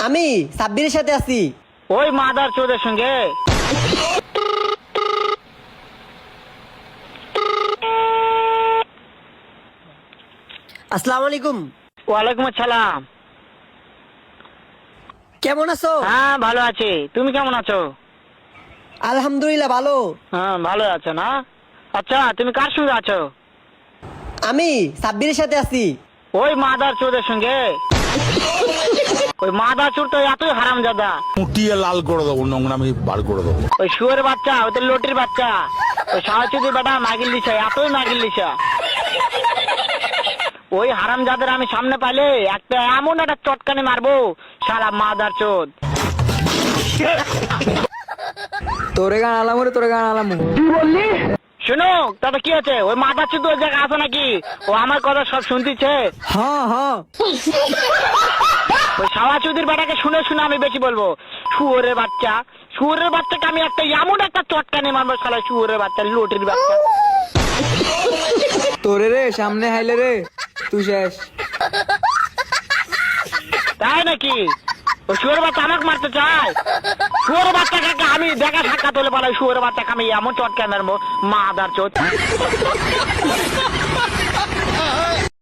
আমি সাব্বিরের সাথে আছি। ওই মাদার চোদের সঙ্গে। আসসালামু আলাইকুম। ওয়ালাইকুম আসসালাম। কেমন আছো? হ্যাঁ ভালো আছি, তুমি কেমন আছো? আলহামদুলিল্লাহ ভালো। হ্যাঁ ভালো আছো না? আচ্ছা তুমি কার সঙ্গে আছো? আমি সাব্বিরের সাথে আছি। ওই মাদার চোদের সঙ্গে। ওই মাদার চোর তো এতই হারামজাদা। মুটিয়ে লাল করে দেবো, নোংরামি বার করে দেবো। ওই শুয়োর বাচ্চা, ওই তো লটির বাচ্চা, ওই সাহায্যদের বেটা মাগিল দিছা, এতই মাগিল দিছা। ওই হারামজাদের আমি সামনে পাইলে একটা এমন একটা চটকানি মারবো, সারা মাদার চোদ। তোরে গান আলামু রে, তোরে গান আলামু। শুনো তাতে কি আছে, ওই মাদার চোদ ওই জায়গায় আছে নাকি? ও আমার কথা সব শুনতিছে। হ্যাঁ হ্যাঁ, ওই সাওয়া চৌধুরীর বেটাকে শুনে শুনে আমি বেশি বলবো। শুয়োরের বাচ্চা, শুয়োরের বাচ্চাকে আমি একটা এমন একটা চটকানি মারবো, শালা শুয়োরের বাচ্চা, লটির বাচ্চা। তোরে রে সামনে হাইলে রে, তুই শেষ। তাই নাকি? ওই শুয়োরের বাচ্চা আমাকে মারতে চায়? শুয়োরের বাচ্চাকে আমি দেখা সাক্ষাৎ হলে পালাই, শুয়োরের বাচ্চাকে আমি এমন চটকানি মারবো, মাদার চোদ।